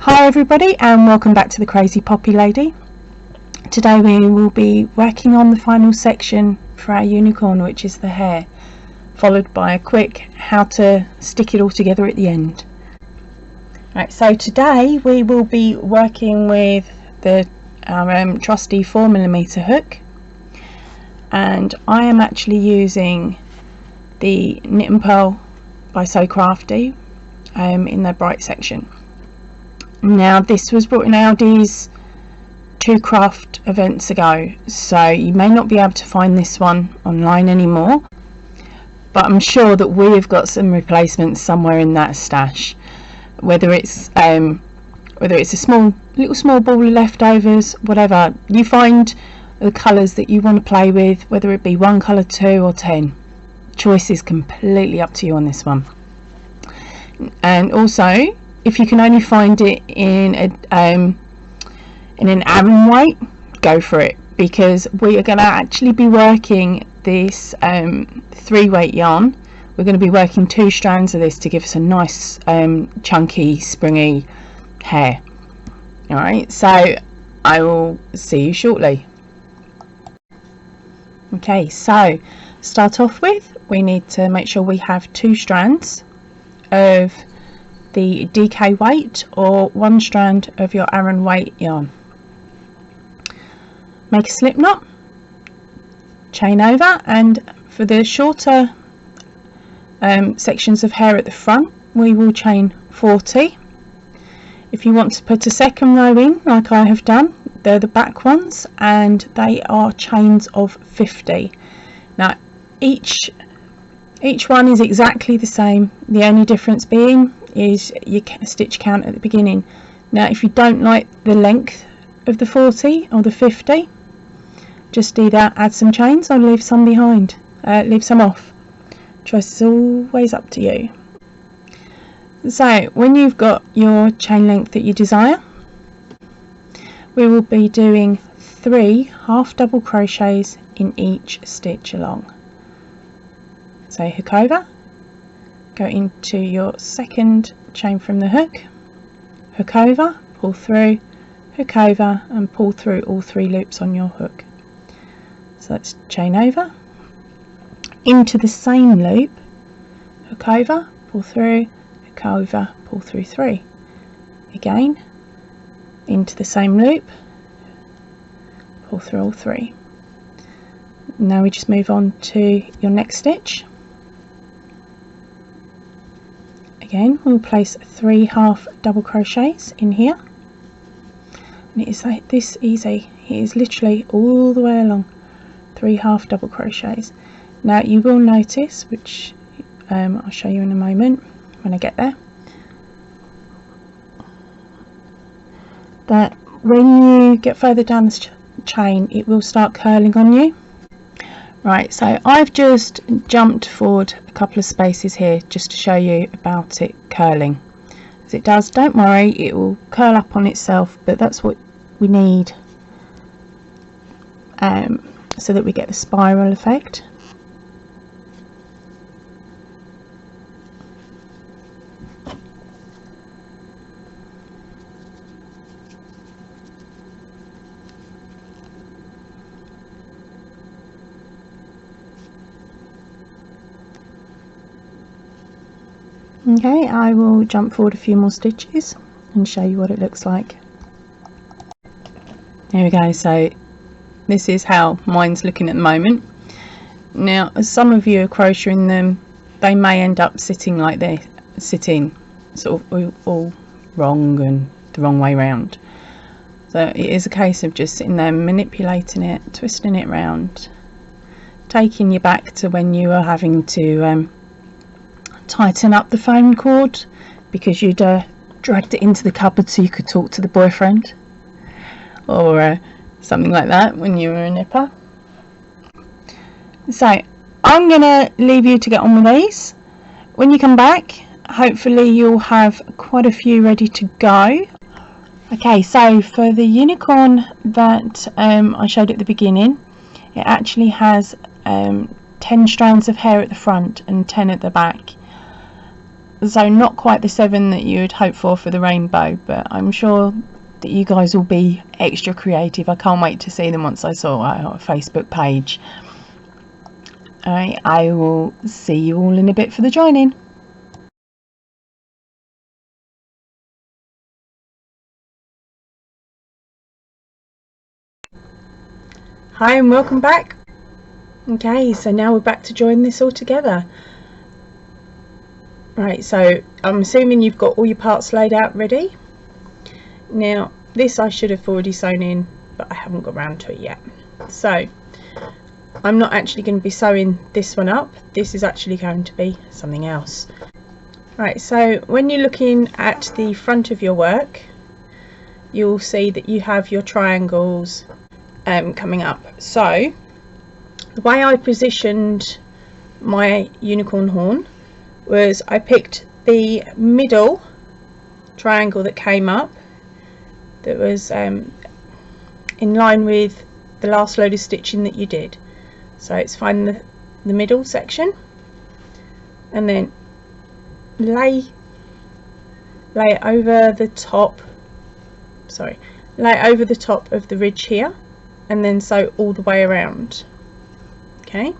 Hi everybody, and welcome back to the Crazy Poppy Lady. Today we will be working on the final section for our unicorn, which is the hair, followed by a quick how to stick it all together at the end. Right, so today we will be working with our trusty 4mm hook, and I am actually using the Knit and Pearl by So Crafty in the bright section. Now this was brought in Aldi's 2 craft events ago, so you may not be able to find this one online anymore, but I'm sure that we have got some replacements somewhere in that stash, whether it's a small ball of leftovers, whatever. You find the colours that you want to play with, whether it be 1 colour, 2 or 10. Choice is completely up to you on this one. And also, if you can only find it in an aran weight, go for it, because we are going to actually be working this 3-weight yarn. We're going to be working 2 strands of this to give us a nice chunky springy hair. Alright, so I will see you shortly. Okay, so start off with, we need to make sure we have 2 strands of the DK weight or 1 strand of your aran weight yarn. Make a slip knot, chain over, and for the shorter sections of hair at the front we will chain 40. If you want to put a second row in, like I have done, they're the back ones and they are chains of 50. Now each one is exactly the same, the only difference being is your stitch count at the beginning. Now if you don't like the length of the 40 or the 50, just either add some chains or leave some behind, leave some off. Choice is always up to you. So when you've got your chain length that you desire, we will be doing 3 half double crochets in each stitch along. So hook over, go into your second chain from the hook, hook over, pull through, hook over and pull through all 3 loops on your hook. So let's chain over, into the same loop, hook over, pull through, hook over, pull through 3. Again, into the same loop, pull through all 3. Now we just move on to your next stitch. Again, we'll place 3 half double crochets in here, and it is like this easy. It is literally all the way along 3 half double crochets. Now you will notice, which I'll show you in a moment when I get there, that when you get further down the chain it will start curling on you. Right, so I've just jumped forward a couple of spaces here just to show you about it curling. As it does, don't worry, it will curl up on itself, but that's what we need so that we get the spiral effect. Okay, I will jump forward a few more stitches and show you what it looks like. There we go, so this is how mine's looking at the moment. Now as some of you are crocheting them, they may end up sitting like this, sitting sort of all wrong and the wrong way round. So it is a case of just sitting there manipulating it, twisting it round, taking you back to when you were having to tighten up the phone cord because you'd dragged it into the cupboard so you could talk to the boyfriend, or something like that when you were a nipper. So I'm gonna leave you to get on with these. When you come back, hopefully you'll have quite a few ready to go. Okay, so for the unicorn that I showed at the beginning, it actually has 10 strands of hair at the front and 10 at the back. So not quite the 7 that you would hope for the rainbow, but I'm sure that you guys will be extra creative. I can't wait to see them once I saw our Facebook page. Alright, I will see you all in a bit for the joining. Hi and welcome back. Okay, so now we're back to join this all together. Right, so I'm assuming you've got all your parts laid out ready. Now this I should have already sewn in, but I haven't got around to it yet. So I'm not actually going to be sewing this one up. This is actually going to be something else. Right, so when you're looking at the front of your work, you'll see that you have your triangles coming up. So the way I positioned my unicorn horn was I picked the middle triangle that came up, that was in line with the last load of stitching that you did. So it's find the middle section and then lay it over the top, lay it over the top of the ridge here, and then sew all the way around. Okay,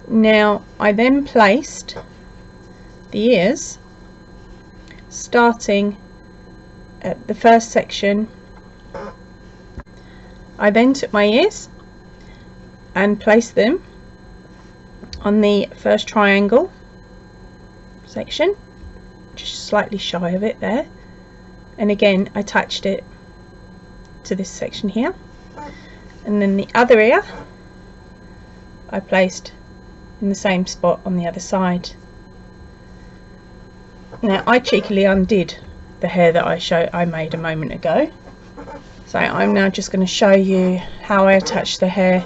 now I then placed the ears starting at the first section. I then took my ears and placed them on the first triangle section, just slightly shy of it there, and again I attached it to this section here, and then the other ear I placed in the same spot on the other side. Now I cheekily undid the hair that I made a moment ago, so I'm now just going to show you how I attach the hair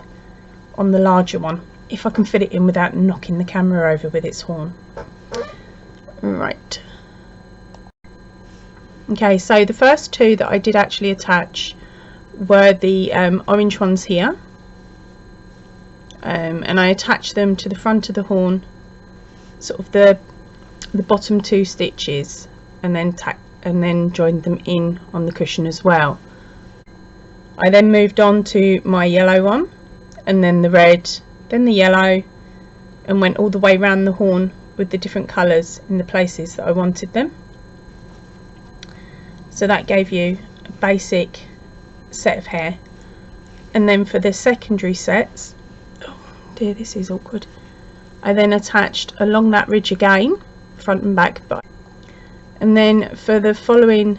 on the larger one, if I can fit it in without knocking the camera over with its horn. Right, okay, so the first two that I did actually attach were the orange ones here, and I attached them to the front of the horn, sort of the bottom 2 stitches, and then joined them in on the cushion as well. I then moved on to my yellow one, and then the red, then the yellow, and went all the way around the horn with the different colours in the places that I wanted them. So that gave you a basic set of hair. And then for the secondary sets, oh dear, this is awkward, I then attached along that ridge again, front and back. And then for the following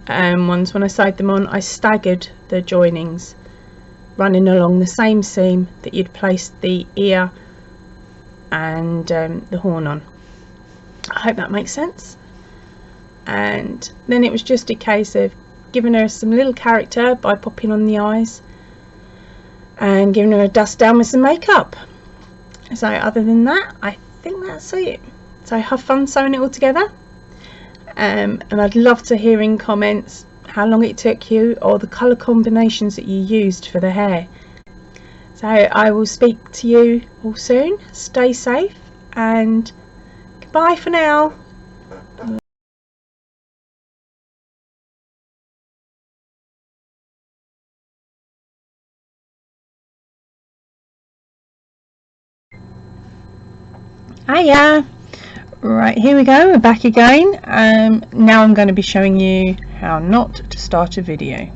ones, when I sewed them on, I staggered the joinings, running along the same seam that you'd placed the ear and the horn on. I hope that makes sense. And then it was just a case of giving her some little character by popping on the eyes and giving her a dust down with some makeup. So other than that, I think that's it. So have fun sewing it all together, and I'd love to hear in comments how long it took you or the colour combinations that you used for the hair. So I will speak to you all soon. Stay safe and goodbye for now. Hiya! Right, here we go, we're back again. Now I'm going to be showing you how not to start a video.